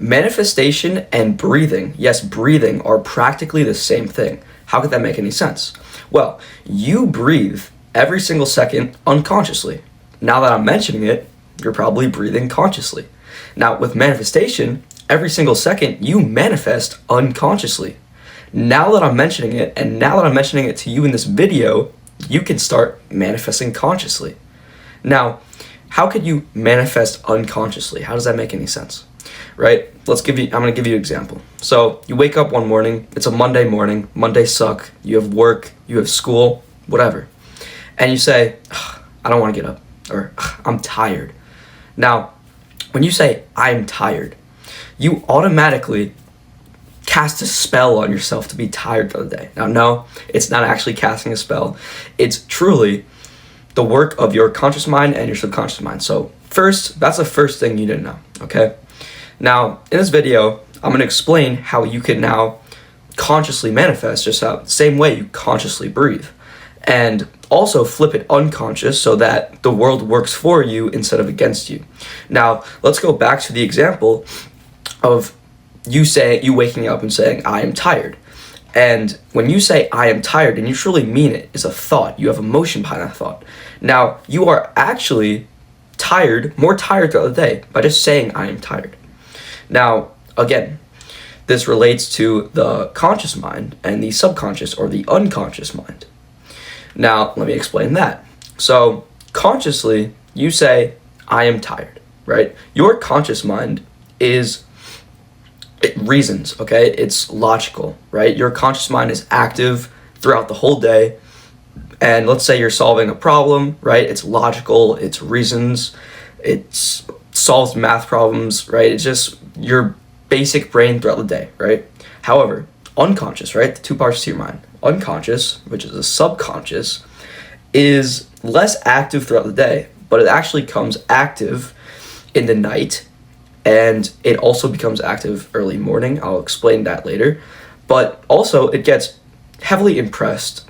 Manifestation and breathing, yes, breathing, are practically the same thing. How could that make any sense? Well, you breathe every single second unconsciously. Now that I'm mentioning it, you're probably breathing consciously. Now, with manifestation, every single second you manifest unconsciously. Now that I'm mentioning it, and now that I'm mentioning it to you in this video, you can start manifesting consciously. Now, how could you manifest unconsciously? How does that make any sense? Right? I'm gonna give you an example. So you wake up one morning, it's a Monday morning, Mondays suck, you have work, you have school, whatever. And you say, I don't wanna get up, or I'm tired. Now, when you say, I'm tired, you automatically cast a spell on yourself to be tired for the day. Now, no, it's not actually casting a spell. It's truly the work of your conscious mind and your subconscious mind. So first, that's the first thing you need to know, okay? Now, in this video, I'm gonna explain how you can now consciously manifest, just how the same way you consciously breathe. And also flip it unconscious so that the world works for you instead of against you. Now, let's go back to the example of you waking up and saying, I am tired. And when you say, I am tired, and you truly mean it, is a thought. You have emotion behind that thought. Now, you are actually tired, more tired throughout the day by just saying, I am tired. Now, again, this relates to the conscious mind and the subconscious or the unconscious mind. Now, let me explain that. So, consciously, you say, I am tired, right? Your conscious mind it reasons, okay? It's logical, right? Your conscious mind is active throughout the whole day. And let's say you're solving a problem, right? It's logical, it's reasons, it solves math problems, right? It's just your basic brain throughout the day, right? However, unconscious, right? The two parts to your mind. Unconscious, which is the subconscious, is less active throughout the day, but it actually comes active in the night, and it also becomes active early morning. I'll explain that later. But also, it gets heavily impressed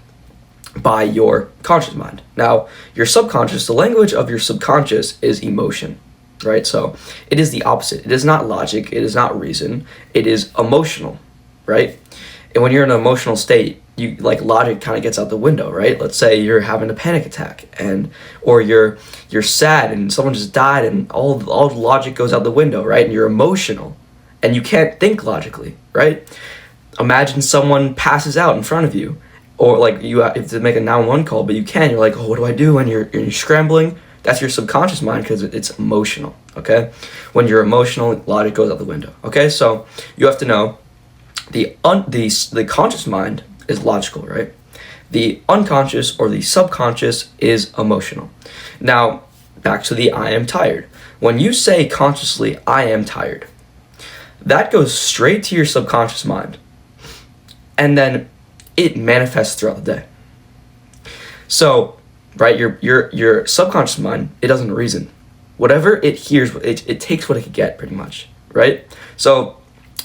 by your conscious mind. Now, your subconscious, the language of your subconscious is emotion, right? So it is the opposite. It is not logic. It is not reason. It is emotional, right? And when you're in an emotional state, logic kind of gets out the window, right? Let's say you're having a panic attack, or you're sad and someone just died, and all the logic goes out the window, right? And you're emotional, and you can't think logically, right? Imagine someone passes out in front of you, or you have to make a 911 call, but you can. You're like, oh, what do I do? And you're scrambling. That's your subconscious mind because it's emotional. Okay, when you're emotional, logic goes out the window. Okay, so you have to know the conscious mind is logical, right? The unconscious or the subconscious is emotional. Now, back to the I am tired. When you say consciously, I am tired, that goes straight to your subconscious mind. And then it manifests throughout the day. So, right, your subconscious mind, it doesn't reason. Whatever it hears, it takes what it can get, pretty much, right? So,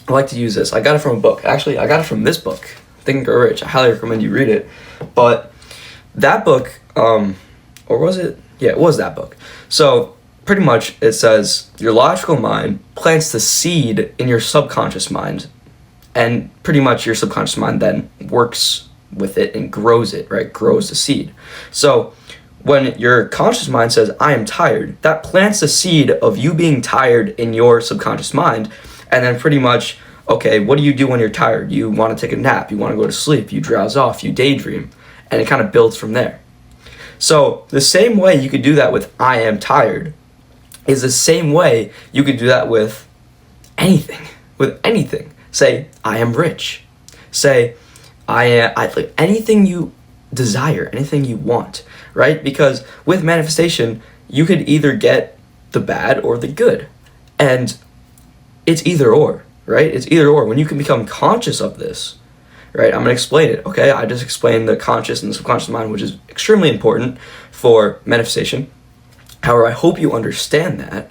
I like to use this. I got it from a book. Actually, I got it from this book, Think and Grow Rich. I highly recommend you read it. But that book, or was it? Yeah, it was that book. So pretty much it says your logical mind plants the seed in your subconscious mind, and pretty much your subconscious mind then works with it and grows it, right? Grows the seed. So when your conscious mind says, I am tired, that plants the seed of you being tired in your subconscious mind, and then pretty much, okay, what do you do when you're tired? You want to take a nap, you want to go to sleep, you drowse off, you daydream, and it kind of builds from there. So the same way you could do that with I am tired is the same way you could do that with anything. With anything. Say, I am rich. Say, anything you desire, anything you want, right? Because with manifestation, you could either get the bad or the good. And it's either or. Right? It's either or. When you can become conscious of this, right? I'm going to explain it, okay? I just explained the conscious and the subconscious mind, which is extremely important for manifestation. However, I hope you understand that,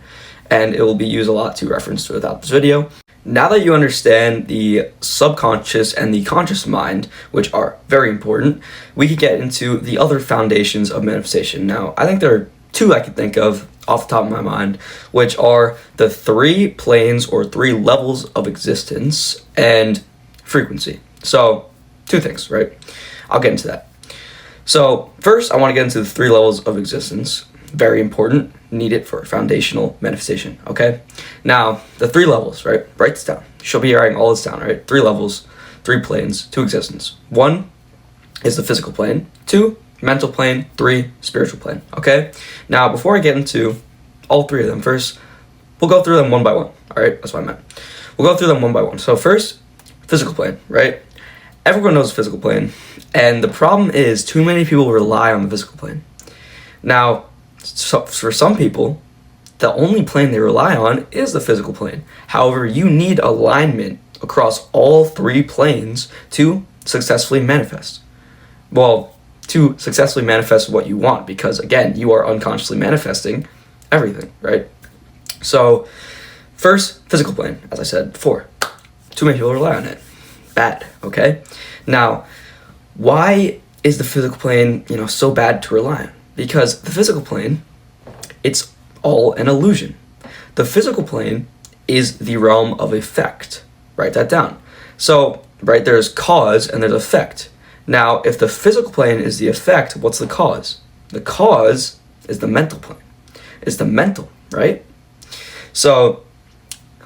and it will be used a lot to reference throughout this video. Now that you understand the subconscious and the conscious mind, which are very important, we could get into the other foundations of manifestation. Now, I think there are two I could think of. off the top of my mind, which are the 3 planes or 3 levels of existence and frequency. So 2 things, right? I'll get into that. So first, I want to get into the 3 levels of existence. Very important, need it for foundational manifestation, okay? Now, the 3 levels, right? Write this down. You should be writing all this down, right? 3 levels, 3 planes to existence. 1 is the physical plane. 2, mental plane. 3, spiritual plane, okay? Now, before I get into all 3 of them, first, we'll go through them one by one, all right? That's what I meant. We'll go through them one by one. So first, physical plane, right? Everyone knows the physical plane, and the problem is too many people rely on the physical plane. Now, so for some people, the only plane they rely on is the physical plane. However, you need alignment across all 3 planes to successfully manifest. Well, to successfully manifest what you want, because again, you are unconsciously manifesting everything, right? So, first, physical plane, as I said before. Too many people rely on it. Bad, okay? Now, why is the physical plane, so bad to rely on? Because the physical plane, it's all an illusion. The physical plane is the realm of effect. Write that down. So, right, there's cause and there's effect. Now, if the physical plane is the effect, what's the cause? The cause is the mental plane. It's the mental, right? So,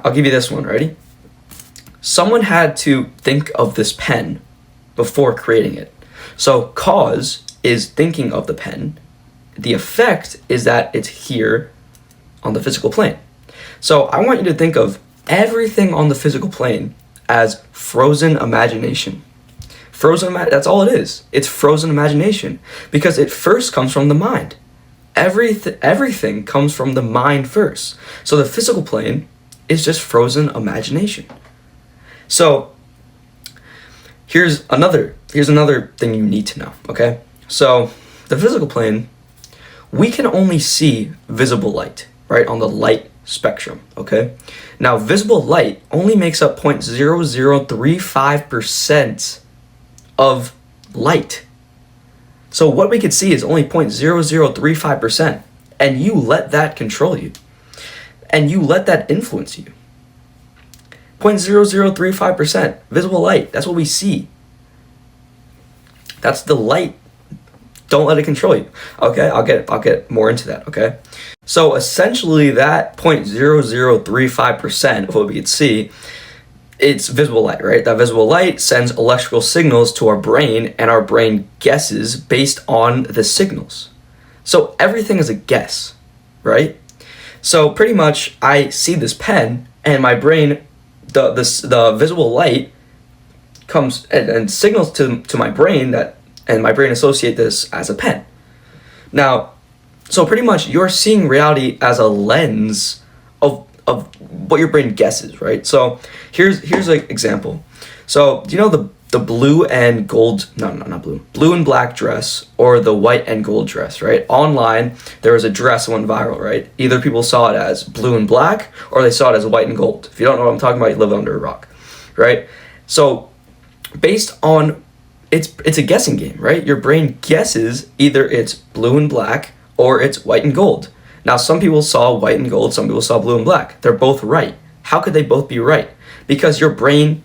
I'll give you this one, ready? Someone had to think of this pen before creating it. So, cause is thinking of the pen. The effect is that it's here on the physical plane. So I want you to think of everything on the physical plane as frozen imagination. That's all it is. It's frozen imagination because it first comes from the mind. Everything comes from the mind first. So the physical plane is just frozen imagination. So here's another thing you need to know, okay? So the physical plane, we can only see visible light, right, on the light spectrum, okay? Now, visible light only makes up 0.0035% of light. So what we could see is only 0.0035%, and you let that control you, and you let that influence you. 0.0035% visible light, that's what we see. That's the light. Don't let it control you. Okay, I'll get more into that, okay? So essentially that 0.0035% of what we could see, it's visible light, right? That visible light sends electrical signals to our brain, and our brain guesses based on the signals. So everything is a guess, right? So pretty much I see this pen, and my brain, the visible light comes and signals to my brain that, and my brain associate this as a pen. Now, so pretty much you're seeing reality as a lens of what your brain guesses, right? So here's an example. So do you know the blue and gold, not blue and black dress, or the white and gold dress, right? Online, there was a dress that went viral, right? Either people saw it as blue and black, or they saw it as white and gold. If you don't know what I'm talking about, you live under a rock, right? So based on it's a guessing game, right? Your brain guesses either it's blue and black or it's white and gold. Now, some people saw white and gold, some people saw blue and black. They're both right. How could they both be right? Because your brain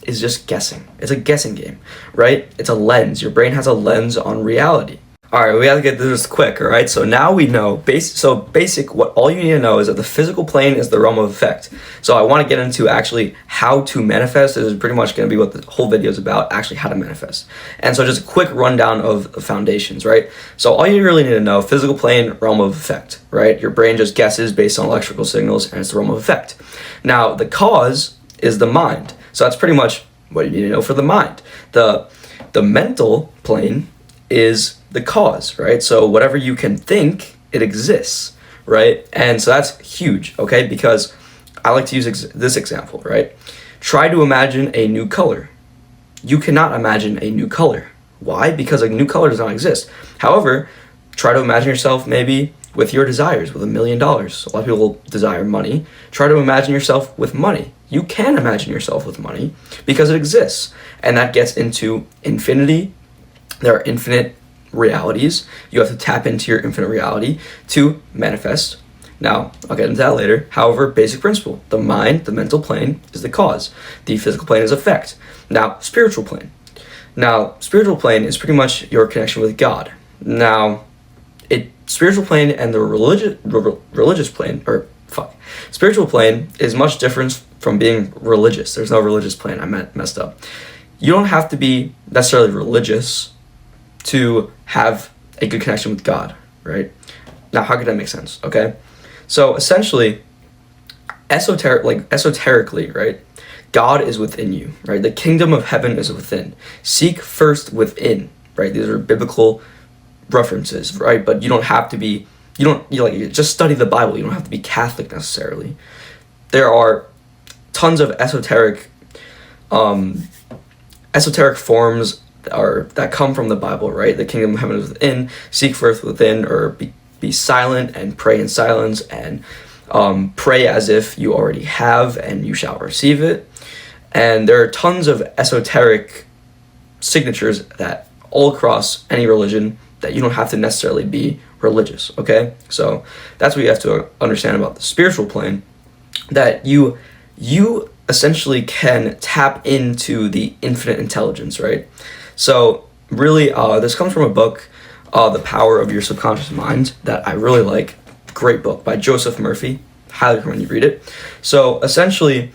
is just guessing. It's a guessing game, right? It's a lens. Your brain has a lens on reality. All right, we have to get through this quick, all right? So now we know, what all you need to know is that the physical plane is the realm of effect. So I want to get into actually how to manifest. This is pretty much going to be what the whole video is about, actually how to manifest. And so just a quick rundown of the foundations, right? So all you really need to know, physical plane, realm of effect, right? Your brain just guesses based on electrical signals, and it's the realm of effect. Now, the cause is the mind. So that's pretty much what you need to know for the mind. The mental plane is the cause, right? So whatever you can think, it exists, right? And so that's huge, okay? Because I like to use this example, right? Try to imagine a new color. You cannot imagine a new color. Why? Because a new color does not exist. However, try to imagine yourself maybe with your desires, with $1 million. A lot of people desire money. Try to imagine yourself with money. You can imagine yourself with money because it exists. And that gets into infinity. There are infinite realities. You have to tap into your infinite reality to manifest. Now, I'll get into that later. However, basic principle: the mind, the mental plane, is the cause. The physical plane is effect. Now, spiritual plane. Now, spiritual plane is pretty much your connection with God. Now, spiritual plane and the religious plane, spiritual plane is much different from being religious. There's no religious plane. I messed up. You don't have to be necessarily religious to have a good connection with God, right? Now, how could that make sense? Okay, so essentially, esoterically, right? God is within you, right? The kingdom of heaven is within. Seek first within, right? These are biblical references, right? But you don't have to be. You just study the Bible. You don't have to be Catholic necessarily. There are tons of esoteric forms that come from the Bible, right? The kingdom of heaven is within. Seek first within, or be silent and pray in silence, and pray as if you already have, and you shall receive it. And there are tons of esoteric signatures that all across any religion that you don't have to necessarily be religious, okay? So that's what you have to understand about the spiritual plane, that you essentially can tap into the infinite intelligence, right? So really, this comes from a book, The Power of Your Subconscious Mind, that I really like. Great book by Joseph Murphy. Highly recommend you read it. So essentially,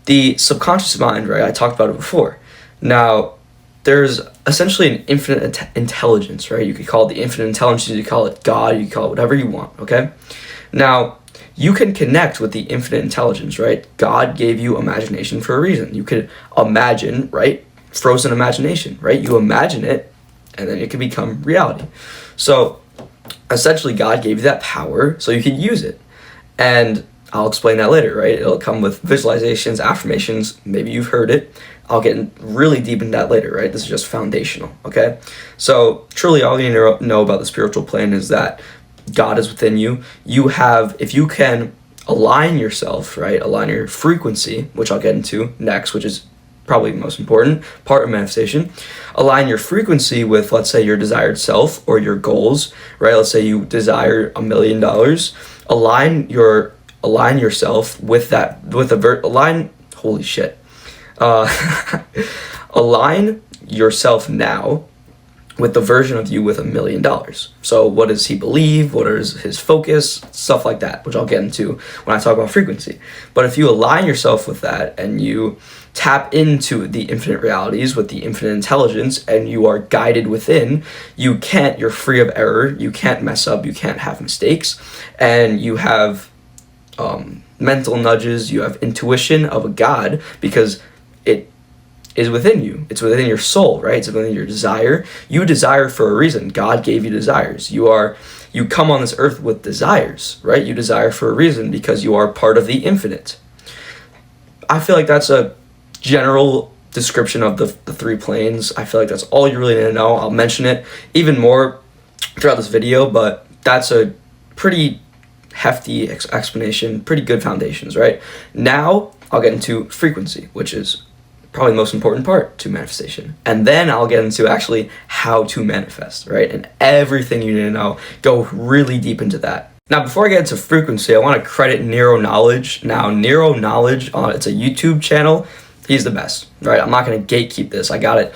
the subconscious mind, right? I talked about it before. Now, there's essentially an infinite intelligence, right? You could call it the infinite intelligence, you could call it God, you could call it whatever you want, okay? Now, you can connect with the infinite intelligence, right? God gave you imagination for a reason. You could imagine, right? Frozen imagination, right? You imagine it, and then it can become reality. So, essentially, God gave you that power so you can use it. And I'll explain that later, right? It'll come with visualizations, affirmations. Maybe you've heard it. I'll get really deep into that later, right? This is just foundational, okay? So truly all you need to know about the spiritual plane is that God is within you. You have, if you can align yourself, right? Align your frequency, which I'll get into next, which is probably the most important part of manifestation. Align your frequency with, let's say, your desired self or your goals, right? Let's say you desire $1 million. Align yourself with that, holy shit. Align yourself now with the version of you with $1 million. So what does he believe? What is his focus? Stuff like that, which I'll get into when I talk about frequency. But if you align yourself with that and you tap into the infinite realities with the infinite intelligence and you are guided within, you're free of error, you can't mess up, you can't have mistakes, and you have mental nudges, you have intuition of a God, because it is within you. It's within your soul, right? It's within your desire. You desire for a reason. God gave you desires. You come on this earth with desires, right? You desire for a reason because you are part of the infinite. I feel like that's a general description of the three planes. I feel like that's all you really need to know. I'll mention it even more throughout this video, but that's a pretty hefty explanation, pretty good foundations, right? Now I'll get into frequency, which is probably the most important part to manifestation. And then I'll get into actually how to manifest, right? And everything you need to know, go really deep into that. Now, before I get into frequency, I want to credit Nero Knowledge. Now, Nero Knowledge, it's a YouTube channel. He's the best, right? I'm not going to gatekeep this. I got it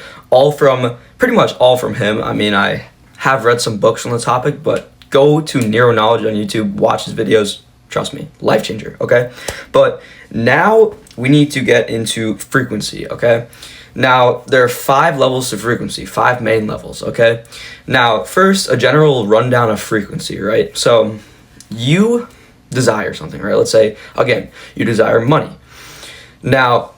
pretty much all from him. I mean, I have read some books on the topic, but go to Nero Knowledge on YouTube, watch his videos. Trust me, life changer, okay? But now we need to get into frequency, okay? Now, there are 5 levels to frequency, 5 main levels, okay? Now, first, a general rundown of frequency, right? So, you desire something, right? Let's say, again, you desire money. Now,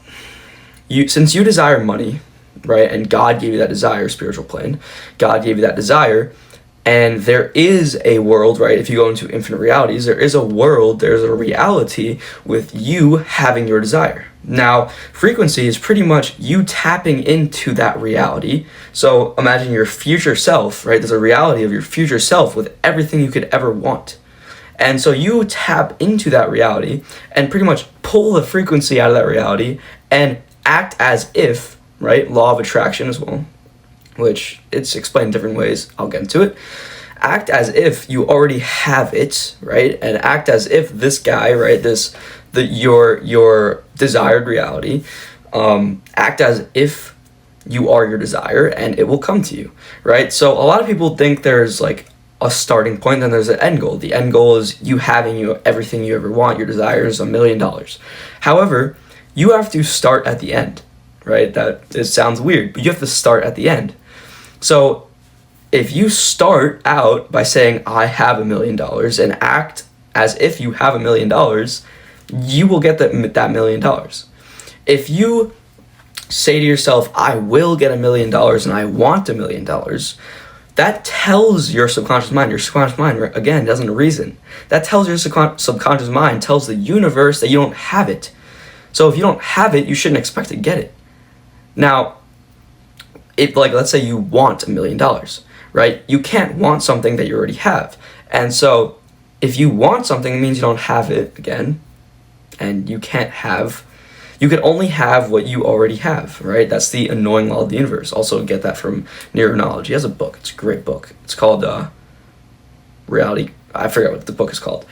since you desire money, right, and God gave you that desire, spiritual plane, God gave you that desire, and there is a world, right? If you go into infinite realities, there is a world, there's a reality with you having your desire. Now, frequency is pretty much you tapping into that reality. So imagine your future self, right? There's a reality of your future self with everything you could ever want. And so you tap into that reality and pretty much pull the frequency out of that reality and act as if, right? Law of attraction as well, which it's explained different ways. I'll get into it. act as if you already have it, right? And act as if this guy, right, your desired reality, act as if you are your desire, and it will come to you, right? So a lot of people think there's like a starting point, then there's an end goal. The end goal is you having everything you ever want. Your desire is $1 million. However, you have to start at the end, right? That it sounds weird, but you have to start at the end. So if you start out by saying, I have $1 million, and act as if you have $1 million, you will get that $1 million. If you say to yourself, I will get $1 million and I want $1 million, that tells your subconscious mind, again, doesn't reason. That tells your subconscious mind, tells the universe that you don't have it. So if you don't have it, you shouldn't expect to get it. Now, if, like, let's say you want $1 million, right? You can't want something that you already have. And so if you want something, it means you don't have it again. And you can only have what you already have, right? That's the annoying law of the universe. Also get that from Neuronology. He has a book. It's a great book. It's called Reality. I forget what the book is called.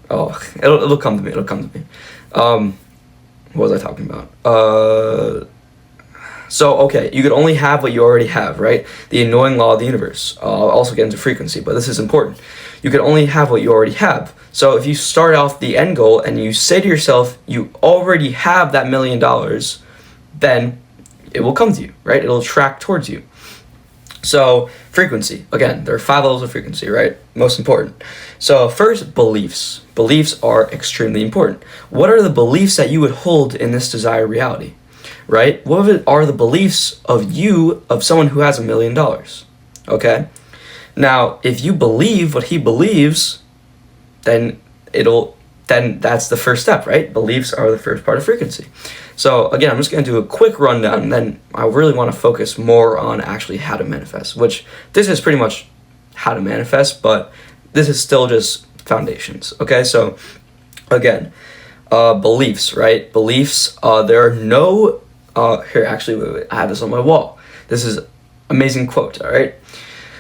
Oh, it'll come to me. What was I talking about? So, okay, you could only have what you already have, right? The annoying law of the universe. I'll also get into frequency, but this is important. You can only have what you already have. So if you start off the end goal and you say to yourself, you already have that $1 million, then it will come to you, right? It'll track towards you. So frequency, again, there are 5 levels of frequency, right? Most important. So first, beliefs. Beliefs are extremely important. What are the beliefs that you would hold in this desired reality, right? What are the beliefs of someone who has $1 million, okay? Now, if you believe what he believes, then that's the first step, right? Beliefs are the first part of frequency. So again, I'm just going to do a quick rundown, and then I really want to focus more on actually how to manifest, which this is pretty much how to manifest, but this is still just foundations, okay? So again, beliefs, right? Beliefs, there are no, here, actually, wait, I have this on my wall. This is amazing quote, all right?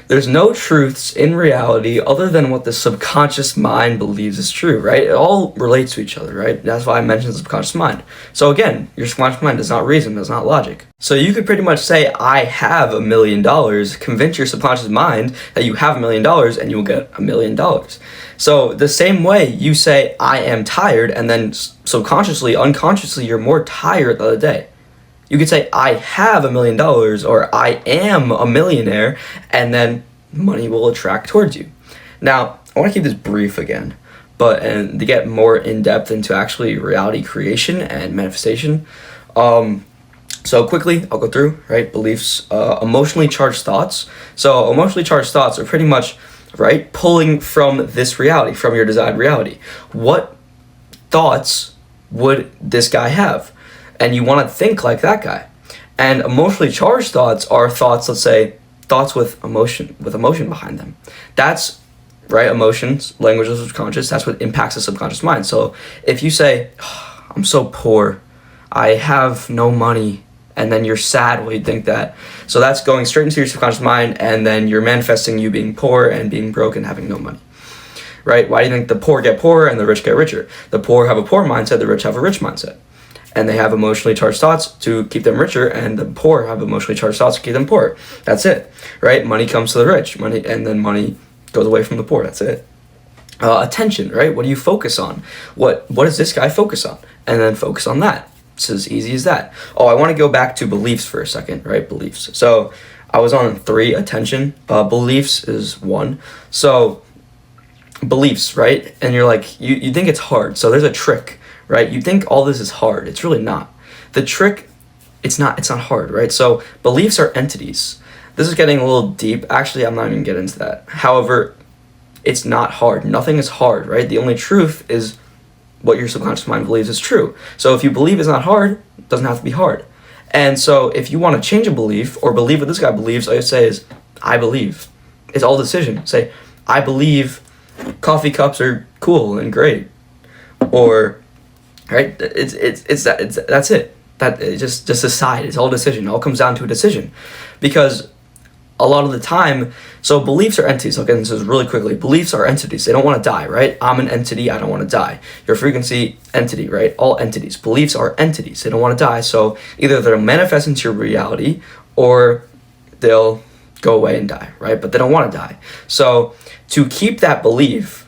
There's no truths in reality other than what the subconscious mind believes is true, right? It all relates to each other, right? That's why I mentioned the subconscious mind. So again, your subconscious mind does not reason, does not logic. So you could pretty much say, I have $1 million, convince your subconscious mind that you have $1 million, and you will get $1 million. So the same way you say, I am tired, and then subconsciously, unconsciously, you're more tired the other day. You could say, I have $1 million, or I am a millionaire, and then money will attract towards you. Now, I want to keep this brief again, and to get more in depth into actually reality creation and manifestation. So quickly, I'll go through, right? Beliefs, emotionally charged thoughts. So emotionally charged thoughts are pretty much, right, pulling from this reality, from your desired reality. What thoughts would this guy have? And you want to think like that guy. And emotionally charged thoughts are thoughts, let's say, thoughts with emotion behind them. That's, right, emotions, language of the subconscious, that's what impacts the subconscious mind. So if you say, oh, I'm so poor, I have no money, and then you're sad while you think that. So that's going straight into your subconscious mind, and then you're manifesting you being poor and being broke and having no money. Right? Why do you think the poor get poorer and the rich get richer? The poor have a poor mindset, the rich have a rich mindset. And they have emotionally charged thoughts to keep them richer, and the poor have emotionally charged thoughts to keep them poor. That's it, right? Money comes to the rich, and then money goes away from the poor. That's it. Attention, right? What do you focus on? What does this guy focus on? And then focus on that. It's as easy as that. Oh, I want to go back to beliefs for a second, right? Beliefs. So I was on 3, attention. Beliefs is 1. So beliefs, right? And you're like, you think it's hard. So there's a trick. Right? You think all this is hard. It's really not. The trick, it's not hard, right? So beliefs are entities. This is getting a little deep. Actually, I'm not even getting into that. However, it's not hard. Nothing is hard, right? The only truth is what your subconscious mind believes is true. So if you believe it's not hard, it doesn't have to be hard. And so if you want to change a belief or believe what this guy believes, all you say is, I believe. It's all decision. Say, I believe coffee cups are cool and great. Or, right? That's it. That just decide. It's all decision. It all comes down to a decision, because a lot of the time, so beliefs are entities. I'll get into this really quickly. Beliefs are entities. They don't want to die, right? I'm an entity. I don't want to die. Your frequency, entity, right? All entities. Beliefs are entities. They don't want to die. So either they'll manifest into your reality or they'll go away and die, right? But they don't want to die. So to keep that belief,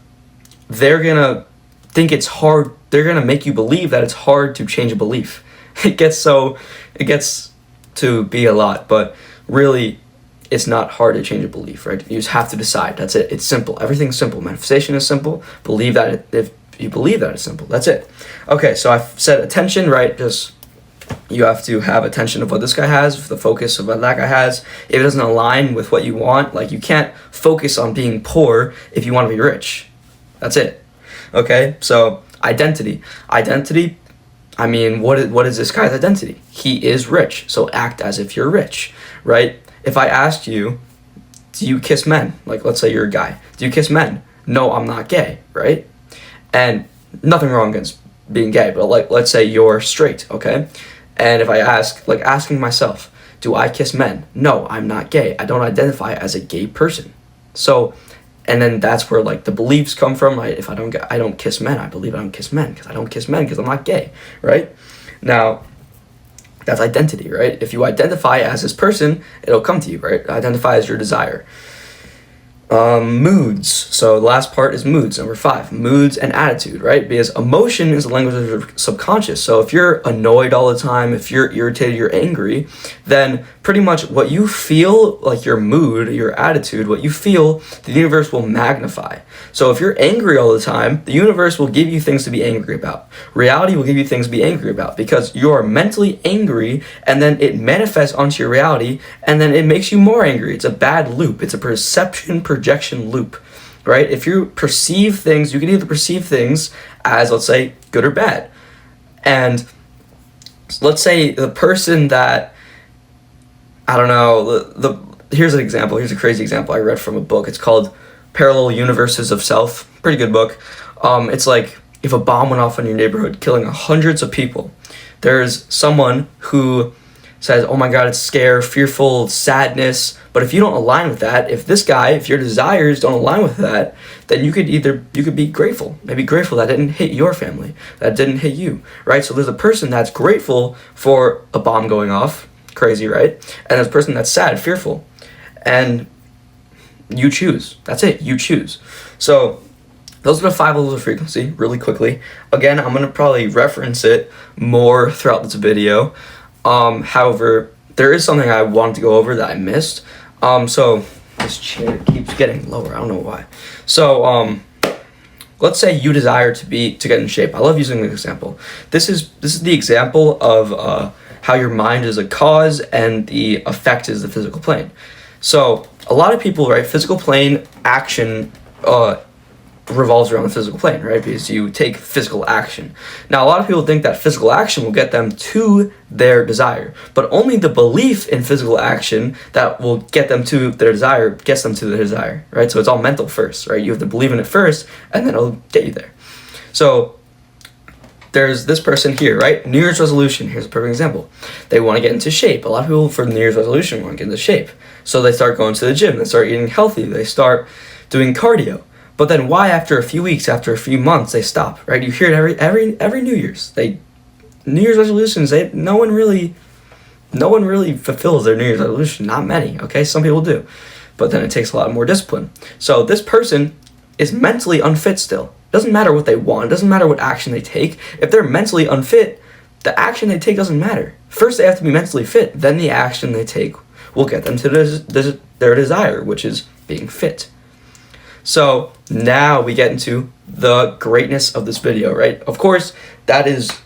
they're going to think it's hard. They're going to make you believe that it's hard to change a belief. It gets to be a lot, but really it's not hard to change a belief, right? You just have to decide. That's it. It's simple. Everything's simple. Manifestation is simple. Believe that if you believe that it's simple. That's it. Okay, so I've said attention, right? Just you have to have attention of what this guy has, the focus of what that guy has. If it doesn't align with what you want, like you can't focus on being poor if you want to be rich. That's it. Okay, so identity. I mean, what is this guy's identity? He is rich, so act as if you're rich, right? If I asked you, do you kiss men? Like, let's say you're a guy. Do you kiss men? No, I'm not gay, right? And nothing wrong against being gay, but like, let's say you're straight, okay? And if I ask, like asking myself, do I kiss men? No, I'm not gay. I don't identify as a gay person. So, and then that's where like the beliefs come from, right? If I don't kiss men, I believe I don't kiss men because I don't kiss men because I'm not gay, right? Now, that's identity, right? If you identify as this person, it'll come to you, right? Identify as your desire. Moods. So the last part is moods, number 5. Moods and attitude, right? Because emotion is the language of your subconscious. So if you're annoyed all the time, if you're irritated, you're angry, then pretty much what you feel, like your mood, your attitude, what you feel, the universe will magnify. So if you're angry all the time, the universe will give you things to be angry about. Reality will give you things to be angry about because you are mentally angry and then it manifests onto your reality and then it makes you more angry. It's a bad loop. It's a projection loop, right? If you perceive things, you can either perceive things as, let's say, good or bad. And let's say the person that, I don't know, here's an example. Here's a crazy example I read from a book. It's called Parallel Universes of Self. Pretty good book. It's like if a bomb went off in your neighborhood, killing hundreds of people. There's someone who says, oh my God, it's scare, fearful, sadness. But if you don't align with that, if your desires don't align with that, then you could be grateful. Maybe grateful that didn't hit your family, that didn't hit you, right? So there's a person that's grateful for a bomb going off, crazy, right? And there's a person that's sad, fearful. And you choose. That's it. You choose. So those are the 5 levels of frequency, really quickly. Again, I'm going to probably reference it more throughout this video. However, there is something I wanted to go over that I missed. So this chair keeps getting lower. I don't know why. So, let's say you desire to get in shape. I love using this example. This is the example of how your mind is a cause and the effect is the physical plane. So a lot of people, right, physical plane action revolves around the physical plane, right? Because you take physical action. Now, a lot of people think that physical action will get them to their desire, but only the belief in physical action that will get them to their desire gets them to their desire, right? So it's all mental first, right? You have to believe in it first, and then it'll get you there. So there's this person here, right? New Year's resolution. Here's a perfect example. They want to get into shape. A lot of people for New Year's resolution want to get into shape. So they start going to the gym. They start eating healthy. They start doing cardio. But then why after a few weeks, after a few months, they stop, right? You hear it every New Year's. New Year's resolutions, no one really fulfills their New Year's resolution. Not many, okay? Some people do. But then it takes a lot more discipline. So this person is mentally unfit still. Doesn't matter what they want. It doesn't matter what action they take. If they're mentally unfit, the action they take doesn't matter. First, they have to be mentally fit. Then the action they take will get them to their desire, which is being fit. So now we get into the greatness of this video, right? Of course, that is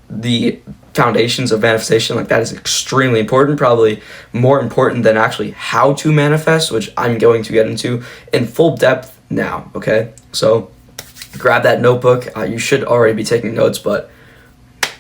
the foundations of manifestation. Like, that is extremely important, probably more important than actually how to manifest, which I'm going to get into in full depth now, okay? So grab that notebook. You should already be taking notes, but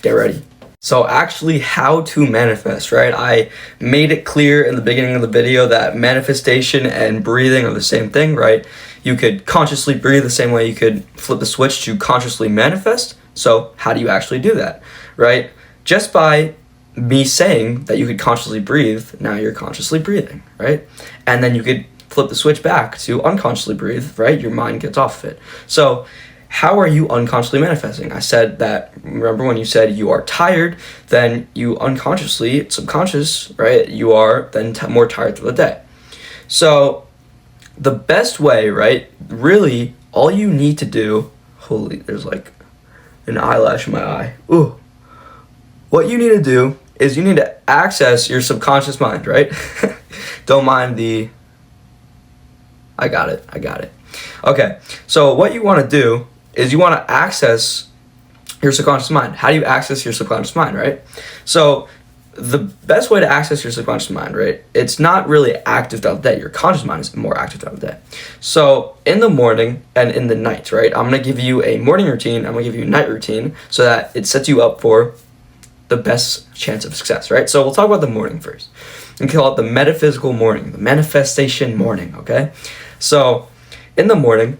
get ready. So actually, how to manifest, right? I made it clear in the beginning of the video that manifestation and breathing are the same thing, right? You could consciously breathe the same way you could flip the switch to consciously manifest. So how do you actually do that, right? Just by me saying that you could consciously breathe, now you're consciously breathing, right? And then you could flip the switch back to unconsciously breathe, right? Your mind gets off of it. So how are you unconsciously manifesting? I said that, remember when you said you are tired, then you unconsciously, subconscious, right? You are then more tired through the day. So the best way, right? Really, all you need to do, holy, there's like an eyelash in my eye. Ooh. What you need to do is you need to access your subconscious mind, right? Don't mind the, I got it. Okay, so what you want to do is you want to access your subconscious mind. How do you access your subconscious mind, right? So the best way to access your subconscious mind, right? It's not really active throughout the day. Your conscious mind is more active throughout the day. So in the morning and in the night, right? I'm going to give you a morning routine. I'm going to give you a night routine so that it sets you up for the best chance of success, right? So we'll talk about the morning first. We call it the metaphysical morning, the manifestation morning, okay? So in the morning,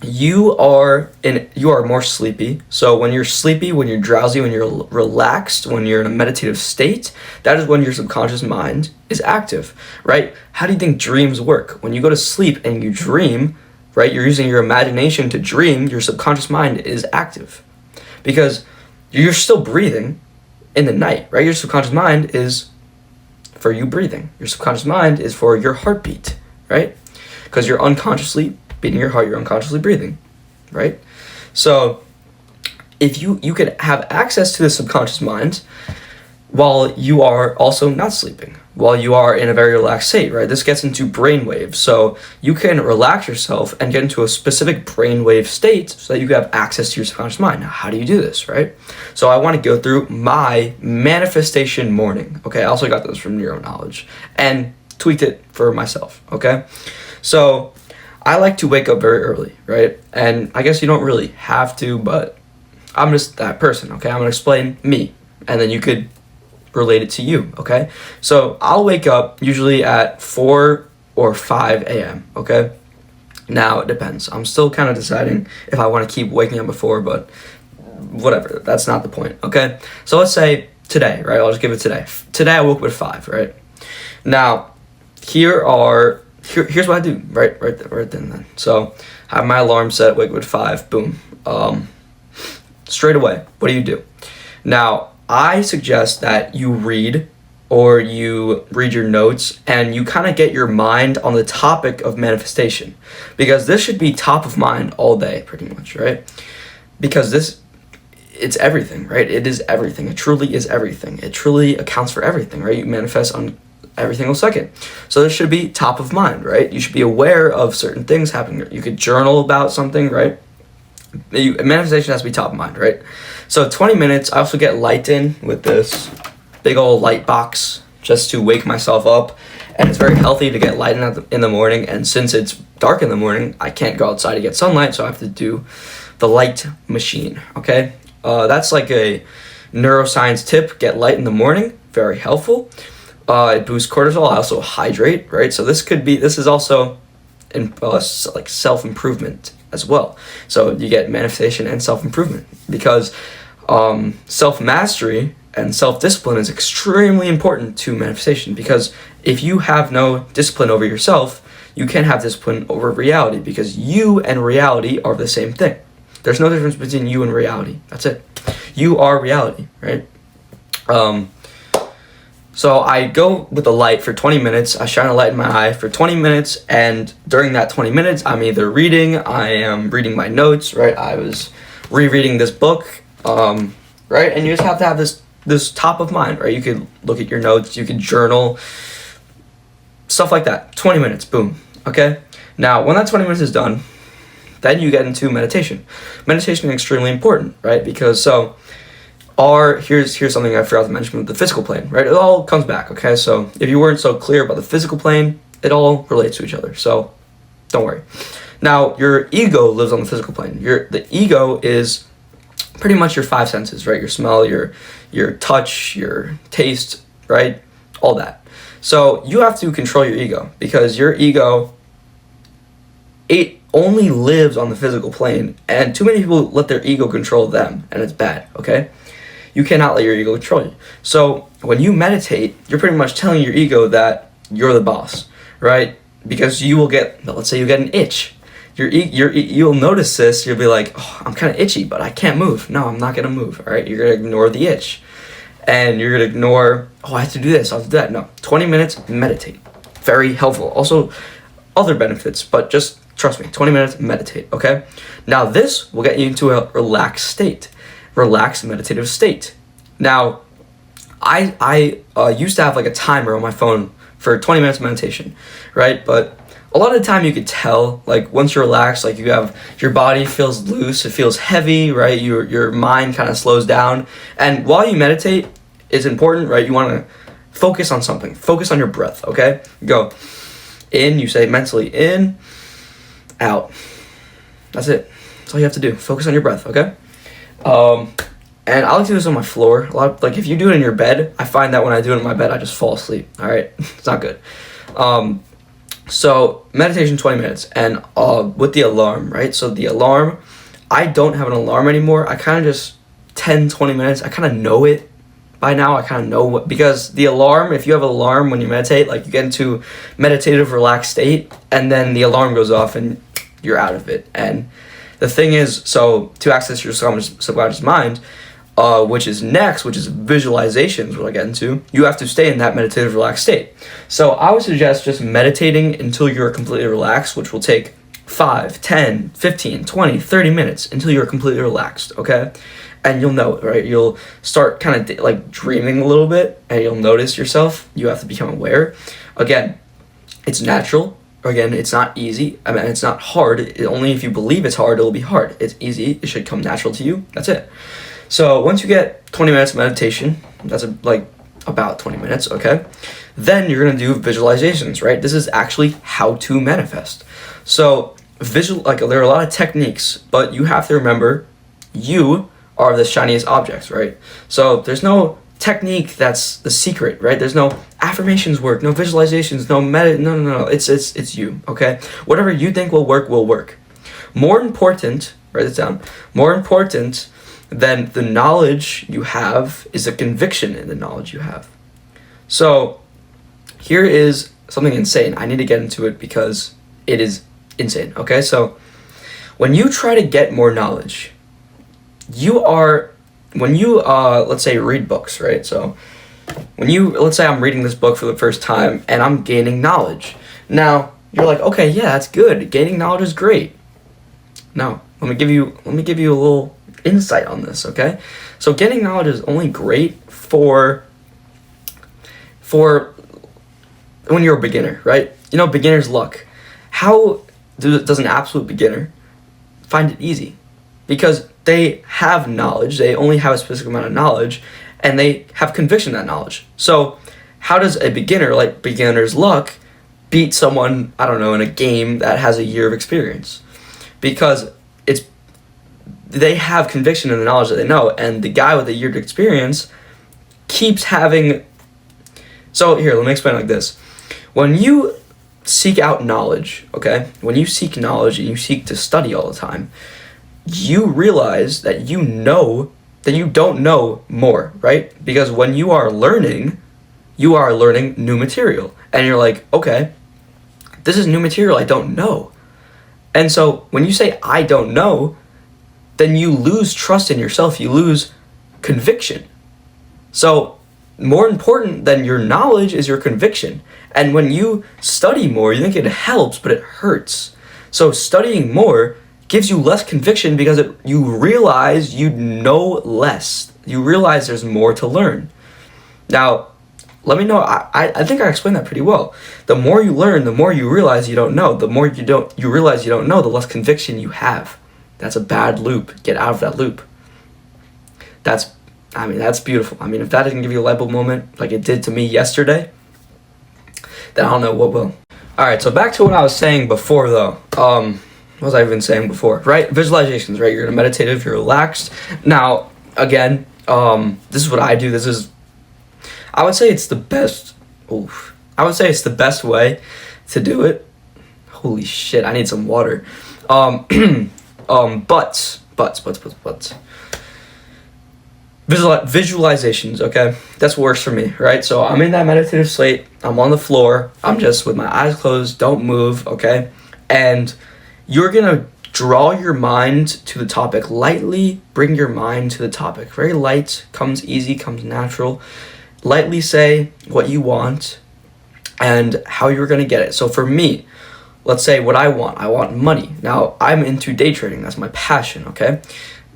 you are more sleepy. So when you're sleepy, when you're drowsy, when you're relaxed, when you're in a meditative state, that is when your subconscious mind is active, right? How do you think dreams work? When you go to sleep and you dream, right, you're using your imagination to dream, your subconscious mind is active because you're still breathing in the night, right? Your subconscious mind is for you breathing. Your subconscious mind is for your heartbeat, right? Because you're unconsciously beating your heart, you're unconsciously breathing, right? So if you could have access to the subconscious mind while you are also not sleeping, while you are in a very relaxed state, right? This gets into brainwaves. So you can relax yourself and get into a specific brainwave state so that you can have access to your subconscious mind. Now, how do you do this, right? So I want to go through my manifestation morning, okay? I also got this from Neuro Knowledge and tweaked it for myself, okay? So I like to wake up very early, right? And I guess you don't really have to, but I'm just that person, okay? I'm going to explain me, and then you could relate it to you, okay? So I'll wake up usually at 4 or 5 a.m., okay? Now, it depends. I'm still kind of deciding if I want to keep waking up before, but whatever. That's not the point, okay? So let's say today, right? I'll just give it today. Today I woke up at 5, right? Now, here's what I do right then. So I have my alarm set, wake up at 5, boom. Straight away, what do? Now, I suggest that you read or you read your notes and you kind of get your mind on the topic of manifestation, because this should be top of mind all day pretty much, right? Because it's everything, right? It is everything. It truly is everything. It truly accounts for everything, right? You manifest on every single second. So this should be top of mind, right? You should be aware of certain things happening. You could journal about something, right? Manifestation has to be top of mind, right? So 20 minutes, I also get light in with this big old light box just to wake myself up. And it's very healthy to get light in the morning. And since it's dark in the morning, I can't go outside to get sunlight, so I have to do the light machine, okay? That's like a neuroscience tip. Get light in the morning, very helpful. It boosts cortisol. I also hydrate, right? So this is also like self-improvement as well. So you get manifestation and self-improvement, because self-mastery and self-discipline is extremely important to manifestation, because if you have no discipline over yourself, you can't have discipline over reality, because you and reality are the same thing. There's no difference between you and reality. That's it. You are reality, right? So I go with the light for 20 minutes. I shine a light in my eye for 20 minutes, and during that 20 minutes, I'm either reading, I am reading my notes, right? I was rereading this book, right? And you just have to have this top of mind, right? You could look at your notes, you could journal, stuff like that. 20 minutes, boom, okay? Now, when that 20 minutes is done, then you get into meditation. Meditation is extremely important, right? Because here's something I forgot to mention with the physical plane, right? It all comes back, okay? So if you weren't so clear about the physical plane, it all relates to each other, so don't worry. Now, your ego lives on the physical plane. The ego is pretty much your 5 senses, right? Your smell, your touch, your taste, right? All that. So you have to control your ego, because your ego, it only lives on the physical plane, and too many people let their ego control them, and it's bad, okay? You cannot let your ego control you. So when you meditate, you're pretty much telling your ego that you're the boss, right? Because you will get, let's say you get an itch. You'll notice this. You'll be like, oh, I'm kind of itchy, but I can't move. No, I'm not gonna move. All right, you're gonna ignore the itch, and you're gonna ignore. Oh, I have to do this. I have to do that. No, 20 minutes, meditate. Very helpful. Also, other benefits, but just trust me. 20 minutes, meditate. Okay. Now this will get you into a relaxed state, relaxed meditative state. Now, I used to have like a timer on my phone for 20 minutes of meditation, right? But a lot of the time you could tell, like once you're relaxed, like you have, your body feels loose, it feels heavy, right? Your mind kind of slows down. And while you meditate, it's important, right? You want to focus on something. Focus on your breath, okay? Go in, you say mentally in, out. That's it. That's all you have to do. Focus on your breath, okay? And I like to do this on my floor. Like if you do it in your bed, I find that when I do it in my bed, I just fall asleep. All right, it's not good. So meditation 20 minutes, and with the alarm, right? So the alarm, I don't have an alarm anymore. I kind of just 10-20 minutes. I kind of know it by now. I kind of know what, because the alarm, if you have an alarm when you meditate, like you get into meditative relaxed state, and then the alarm goes off and you're out of it. And the thing is, so to access your subconscious mind, which is next, which is visualizations, what I get into, you have to stay in that meditative relaxed state. So I would suggest just meditating until you're completely relaxed, which will take 5, 10, 15, 20, 30 minutes until you're completely relaxed, okay? And you'll know it, right? You'll start kind of like dreaming a little bit, and you'll notice yourself. You have to become aware. Again, it's natural. Again, it's not easy. I mean, it's not hard. Only if you believe it's hard, it'll be hard. It's easy. It should come natural to you. That's it. So once you get 20 minutes of meditation, that's like about 20 minutes, okay? Then you're gonna do visualizations, right? This is actually how to manifest. So like there are a lot of techniques, but you have to remember you are the shiniest objects, right? So there's no technique that's the secret, right? There's no affirmations work, no visualizations, no. It's you, okay? Whatever you think will work will work. More important, write this down. More important than the knowledge you have is the conviction in the knowledge you have. So here is something insane. I need to get into it because it is insane, okay? So when you try to get more knowledge, when you let's say read books, right? So let's say I'm reading this book for the first time and I'm gaining knowledge. Now you're like, okay, yeah, that's good. Gaining knowledge is great. Now let me give you a little insight on this, okay? So gaining knowledge is only great for when you're a beginner, right? You know, beginner's luck. How does an absolute beginner find it easy? Because they have knowledge, they only have a specific amount of knowledge, and they have conviction in that knowledge. So how does a beginner, like beginner's luck, beat someone, I don't know, in a game that has a year of experience? Because they have conviction in the knowledge that they know, and the guy with a year of experience keeps having. So here, let me explain it like this. When you seek out knowledge, okay, when you seek knowledge and you seek to study all the time, you realize that you don't know more, right? Because when you are learning new material, and you're like, okay, this is new material I don't know. And so when you say I don't know, then you lose trust in yourself, you lose conviction. So more important than your knowledge is your conviction. And when you study more, you think it helps, but it hurts. So studying more gives you less conviction because you realize you know less. You realize there's more to learn. Now, let me know. I think I explained that pretty well. The more you learn, the more you realize you don't know. The more you realize you don't know, the less conviction you have. That's a bad loop. Get out of that loop. That's beautiful. I mean, if that didn't give you a light bulb moment like it did to me yesterday, then I don't know what will. All right, so back to what I was saying before, though. What was I even saying before? Right, visualizations. Right, you're gonna meditative. You're relaxed. Now, again, this is what I do. I would say it's the best. I would say it's the best way to do it. Holy shit! I need some water. But Visualizations, okay? That's worse for me, right? So I'm in that meditative state. I'm on the floor. I'm just with my eyes closed. Don't move, okay? And you're gonna draw your mind to the topic lightly. Bring your mind to the topic. Very light, comes easy, comes natural. Lightly say what you want and how you're gonna get it. So for me, let's say what I want money. Now, I'm into day trading. That's my passion, okay?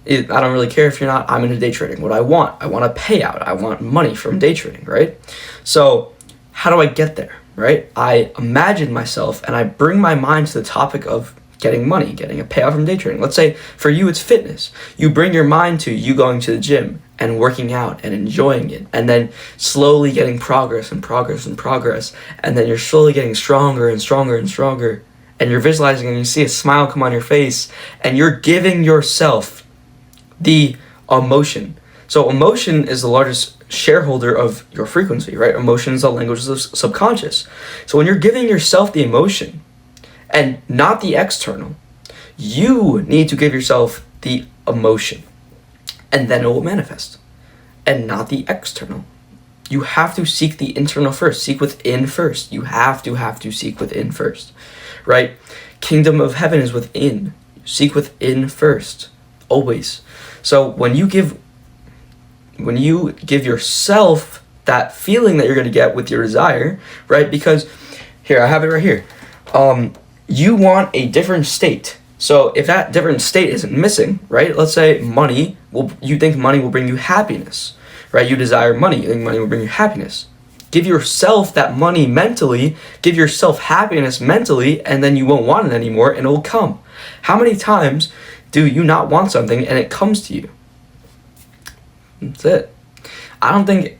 I don't really care if you're not. I'm into day trading. What I want a payout. I want money from day trading, right? So how do I get there, right? I imagine myself and I bring my mind to the topic of getting money, getting a payout from day trading. Let's say for you it's fitness. You bring your mind to you going to the gym and working out and enjoying it, and then slowly getting progress and progress and progress, and then you're slowly getting stronger and stronger and stronger, and you're visualizing and you see a smile come on your face, and you're giving yourself the emotion. So emotion is the largest shareholder of your frequency, right? Emotion is the language of the subconscious. So when you're giving yourself the emotion and not the external, you need to give yourself the emotion, and then it will manifest, and not the external. You have to seek the internal first. Seek within first. You have to seek within first, right? Kingdom of heaven is within. Seek within first, always. So when you give yourself that feeling that you're going to get with your desire, right? Because here, I have it right here. You want a different state. So if that different state isn't missing, right? Let's say you think money will bring you happiness, right? You desire money. You think money will bring you happiness. Give yourself that money mentally. Give yourself happiness mentally, and then you won't want it anymore, and it will come. How many times do you not want something and it comes to you? That's it. I don't think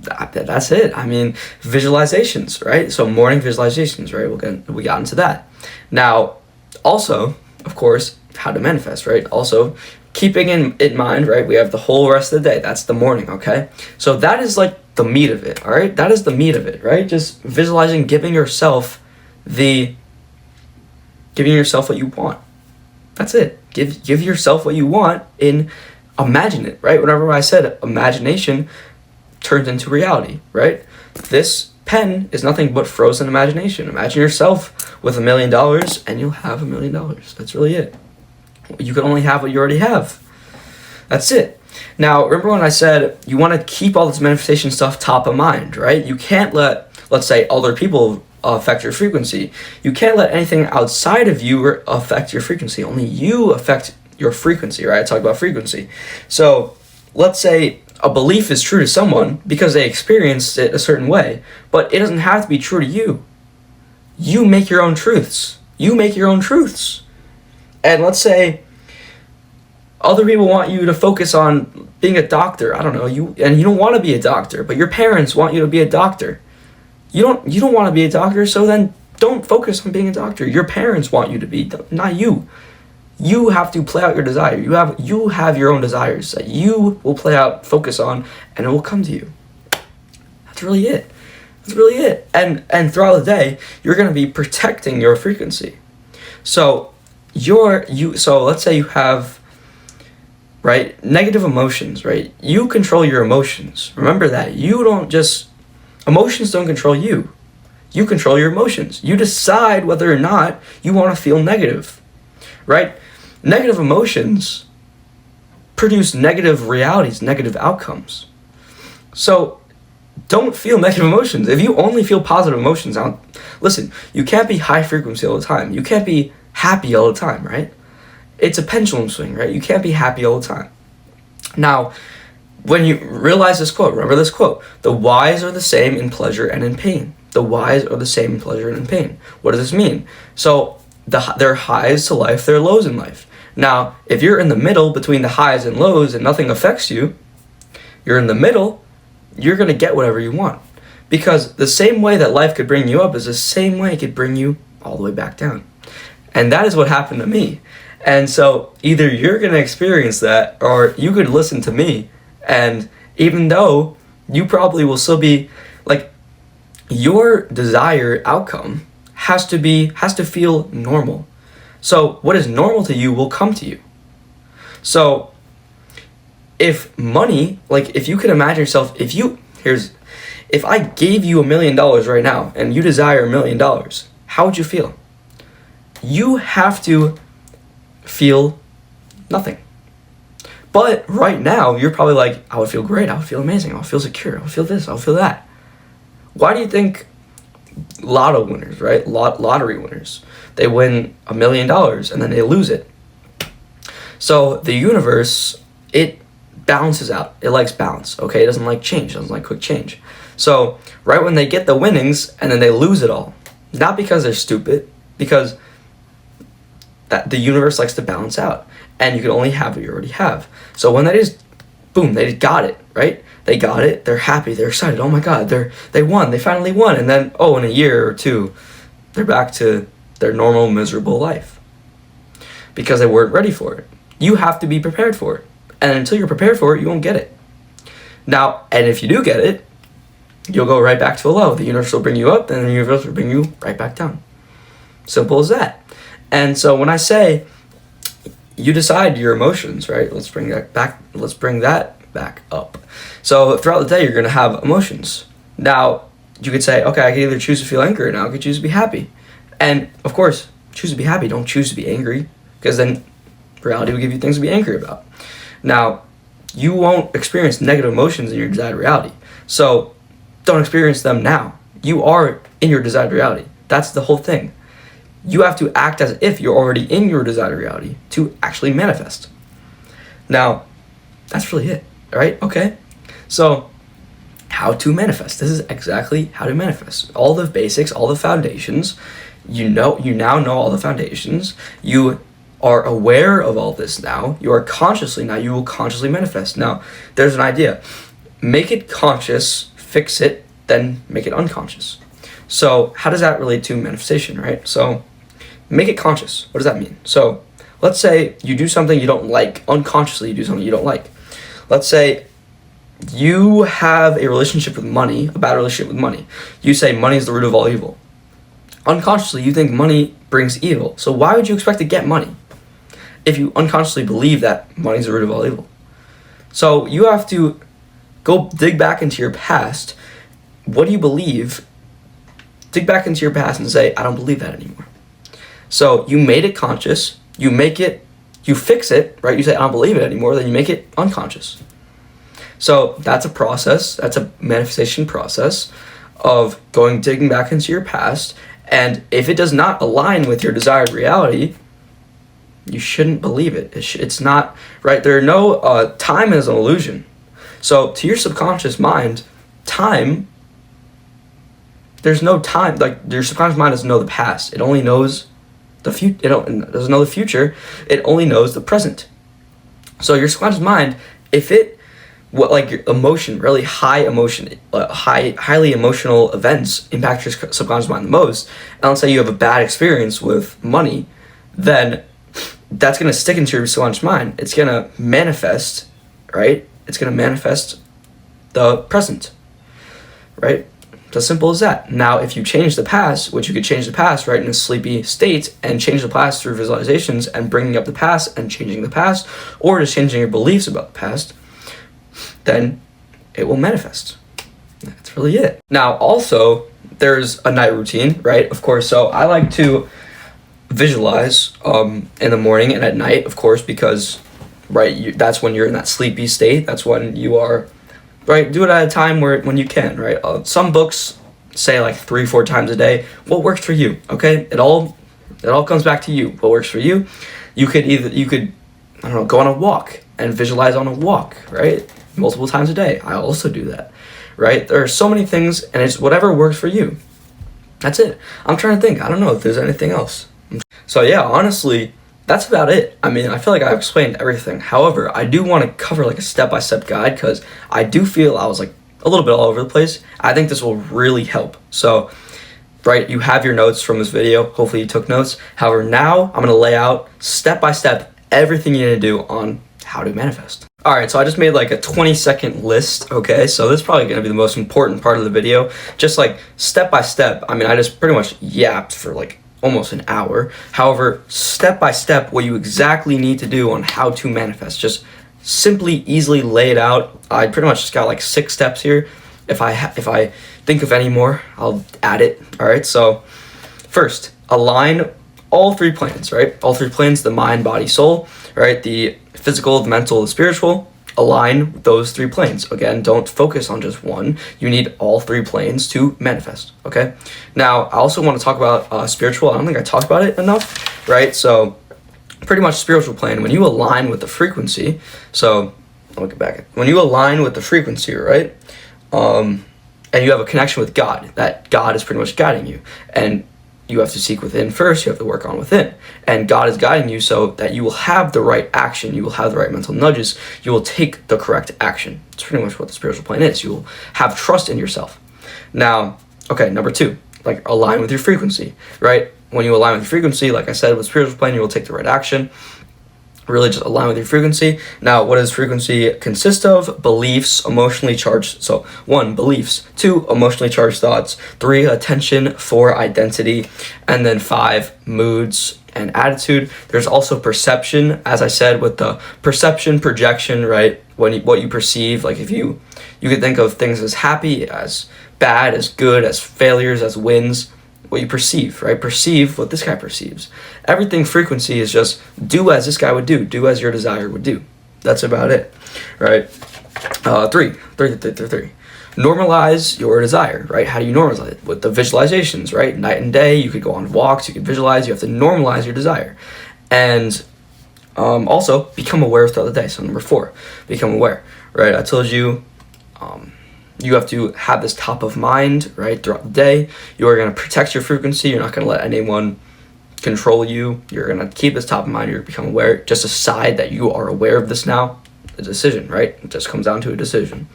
that's it. I mean, visualizations, right? So morning visualizations, right? We got into that. Now, also, of course, how to manifest, right? Also, keeping in mind, right? We have the whole rest of the day. That's the morning, okay? So that is like the meat of it, all right? That is the meat of it, right? Just visualizing, giving yourself what you want. That's it. Give yourself what you want and imagine it, right? Whenever I said imagination turns into reality, right? This pen is nothing but frozen imagination. Imagine yourself with $1 million and you'll have $1 million. That's really it. You can only have what you already have. That's it. Now, remember when I said you want to keep all this manifestation stuff top of mind, right? You can't let, let's say, other people affect your frequency. You can't let anything outside of you affect your frequency. Only you affect your frequency, right? I talk about frequency. So let's say a belief is true to someone because they experienced it a certain way, but it doesn't have to be true to you. You make your own truths. You make your own truths. And let's say other people want you to focus on being a doctor. I don't know, you don't want to be a doctor, but your parents want you to be a doctor. You don't want to be a doctor, so then don't focus on being a doctor. Your parents want you to be, not you. You have to play out your desire. You have your own desires that you will focus on, and it will come to you. That's really it. That's really it. And throughout the day, you're going to be protecting your frequency. So so let's say you have, right, negative emotions, right? You control your emotions. Remember that. Emotions don't control you. You control your emotions. You decide whether or not you want to feel negative, right? Negative emotions produce negative realities, negative outcomes. So don't feel negative emotions. If you only feel positive emotions, listen, you can't be high frequency all the time. You can't be happy all the time, right? It's a pendulum swing, right? You can't be happy all the time. Now, when you realize this quote, remember this quote, the wise are the same in pleasure and in pain. The wise are the same in pleasure and in pain. What does this mean? So there are highs to life, there are lows in life. Now, if you're in the middle between the highs and lows and nothing affects you, you're in the middle, you're going to get whatever you want. Because the same way that life could bring you up is the same way it could bring you all the way back down. And that is what happened to me. And so either you're going to experience that or you could listen to me. And even though you probably will still be like, your desired outcome has to feel normal. So what is normal to you will come to you. So if money, like if you can imagine yourself, if I gave you $1 million right now and you desire $1 million, how would you feel? You have to feel nothing. But right now, you're probably like, I would feel great, I would feel amazing, I would feel secure, I would feel this, I would feel that. Why do you think lotto winners, right? Lottery winners, they win $1 million and then they lose it? So the universe, it balances out. It likes balance, okay? It doesn't like change, it doesn't like quick change. So right when they get the winnings and then they lose it all, not because they're stupid, because that the universe likes to balance out, and you can only have what you already have. So when they just, boom, they just got it, right? They got it, they're happy, they're excited, oh my god, they won, they finally won, and then, in a year or two, they're back to their normal, miserable life. Because they weren't ready for it. You have to be prepared for it. And until you're prepared for it, you won't get it. Now, and if you do get it, you'll go right back to a low. The universe will bring you up, and the universe will bring you right back down. Simple as that. And so when I say you decide your emotions, right? Let's bring that back up. So throughout the day, you're going to have emotions. Now, you could say, okay, I can either choose to feel angry or now I could choose to be happy. And of course, choose to be happy. Don't choose to be angry, because then reality will give you things to be angry about. Now, you won't experience negative emotions in your desired reality. So don't experience them now. You are in your desired reality. That's the whole thing. You have to act as if you're already in your desired reality to actually manifest. Now, that's really it, right? Okay. So, how to manifest. This is exactly how to manifest. All the basics, all the foundations. You now know all the foundations. You are aware of all this now. You will consciously manifest. Now, there's an idea. Make it conscious, fix it, then make it unconscious. So how does that relate to manifestation, right? So make it conscious. What does that mean? So let's say you do something you don't like. Unconsciously, you do something you don't like. Let's say you have a relationship with money, a bad relationship with money. You say money is the root of all evil. Unconsciously, you think money brings evil. So why would you expect to get money if you unconsciously believe that money is the root of all evil? So you have to go dig back into your past. What do you believe? Dig back into your past and say, I don't believe that anymore. So you made it conscious. You fix it, right? You say, I don't believe it anymore. Then you make it unconscious. So that's a process. That's a manifestation process of digging back into your past. And if it does not align with your desired reality, you shouldn't believe it. It's not, right? Time is an illusion. So to your subconscious mind, there's no time. Like, your subconscious mind doesn't know the past. It only knows the future. It doesn't know the future. It only knows the present. So your subconscious mind, your emotion, really high emotion, highly emotional events impact your subconscious mind the most, and let's say you have a bad experience with money, then that's going to stick into your subconscious mind. It's going to manifest, right? It's going to manifest the present, right? It's as simple as that. Now, if you change the past, which you could change the past, right, in a sleepy state, and change the past through visualizations and bringing up the past and changing the past, or just changing your beliefs about the past, then it will manifest. That's really it. Now, also, there's a night routine, right? Of course, so I like to visualize in the morning and at night, of course, because, right, that's when you're in that sleepy state. That's when you are, right? Do it at a time when you can, right? Some books say like 3-4 times a day. What works for you? Okay, it all comes back to you. What works for you? You could I don't know, go on a walk and visualize on a walk, right? Multiple times a day. I also do that, right? There are so many things, and it's whatever works for you. That's it. I'm trying to think. I don't know if there's anything else. So yeah, honestly, that's about it. I mean, I feel like I've explained everything. However, I do want to cover like a step-by-step guide, because I do feel I was like a little bit all over the place. I think this will really help. So, right, you have your notes from this video. Hopefully you took notes. However, now I'm going to lay out step-by-step everything you need to do on how to manifest. Alright, so I just made like a 20-second list, okay? So this is probably going to be the most important part of the video. Just like step by step. I mean, I just pretty much yapped for like almost an hour. However, step by step, what you exactly need to do on how to manifest. Just simply, easily lay it out. I pretty much just got like 6 steps here. If I think of any more, I'll add it. All right. So first, align all 3 planes. Right, all 3 planes: the mind, body, soul. Right, the physical, the mental, the spiritual. Align those 3 planes. Again, don't focus on just one. You need all 3 planes to manifest. Okay. Now, I also want to talk about spiritual. I don't think I talked about it enough. Right. So pretty much spiritual plane, when you align with the frequency, so I'll get back. When you align with the frequency, right, and you have a connection with God, that God is pretty much guiding you, and you have to seek within first, you have to work on within, and God is guiding you so that you will have the right action, you will have the right mental nudges, you will take the correct action. It's pretty much what the spiritual plane is. You will have trust in yourself. Now, okay, number 2, like align with your frequency, right? When you align with your frequency, like I said, with spiritual plane, you will take the right action. Really just align with your frequency. Now, what does frequency consist of? Beliefs, emotionally charged. So 1, beliefs. 2, emotionally charged thoughts. 3, attention. 4, identity. And then 5, moods and attitude. There's also perception, as I said, with the perception, projection, right? What you perceive, like if you could think of things as happy, as bad, as good, as failures, as wins. What you perceive, right? Perceive what this guy perceives. Everything frequency is just do as this guy would do as your desire would do. That's about it, right? 3. Normalize your desire, right? How do you normalize it? With the visualizations, right? Night and day, you could go on walks, you could visualize, you have to normalize your desire. And also become aware throughout the day. So number 4, become aware, right? I told you, you have to have this top of mind, right, throughout the day. You are going to protect your frequency. You're not going to let anyone control you. You're going to keep this top of mind. You're going to become aware. Just decide that you are aware of this now. A decision, right? It just comes down to a decision.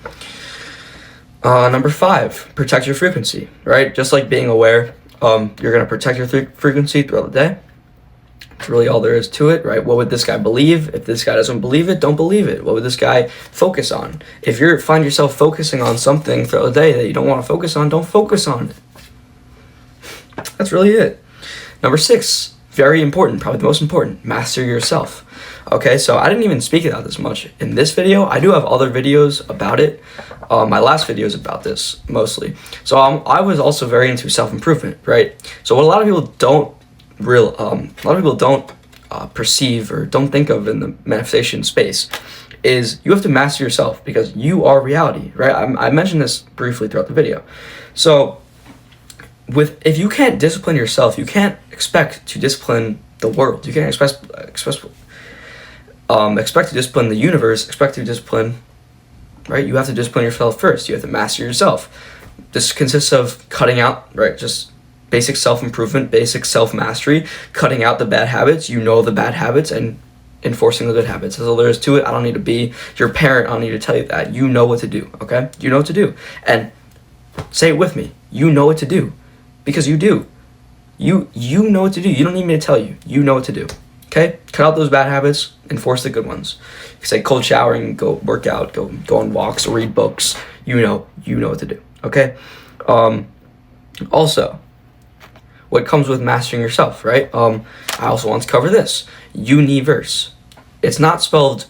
Number 5, protect your frequency, right? Just like being aware, you're going to protect your frequency throughout the day. That's really all there is to it, right? What would this guy believe? If this guy doesn't believe it, don't believe it. What would this guy focus on? If you find yourself focusing on something throughout the day that you don't want to focus on, don't focus on it. That's really it. Number 6, very important, probably the most important, master yourself. Okay, so I didn't even speak about this much in this video. I do have other videos about it. My last video is about this mostly. So I was also very into self-improvement, right? So what a lot of people don't perceive or don't think of in the manifestation space is you have to master yourself, because you are reality, right? I mentioned this briefly throughout the video. So if you can't discipline yourself, you can't expect to discipline the world. You can't expect to discipline the universe, expect to discipline, right? You have to discipline yourself first. You have to master yourself. This consists of cutting out, right, just basic self-improvement, basic self-mastery, cutting out the bad habits. You know the bad habits, and enforcing the good habits. That's all there is to it. I don't need to be your parent. I don't need to tell you that. You know what to do, okay? You know what to do. And say it with me. You know what to do. Because you do. You know what to do. You don't need me to tell you. You know what to do, okay? Cut out those bad habits, enforce the good ones. You say cold showering, go work out, go on walks, read books. You know what to do, okay? Also, what comes with mastering yourself, right? I also want to cover this. Universe. It's not spelled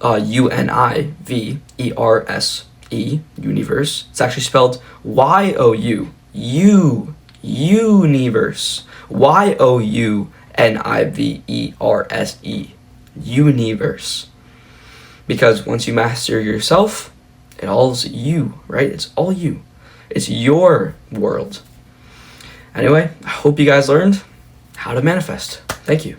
U-N-I-V-E-R-S-E, universe. It's actually spelled Y-O-U, universe. Y-O-U-N-I-V-E-R-S-E, universe. Because once you master yourself, it all's you, right? It's all you. It's your world. Anyway, I hope you guys learned how to manifest. Thank you.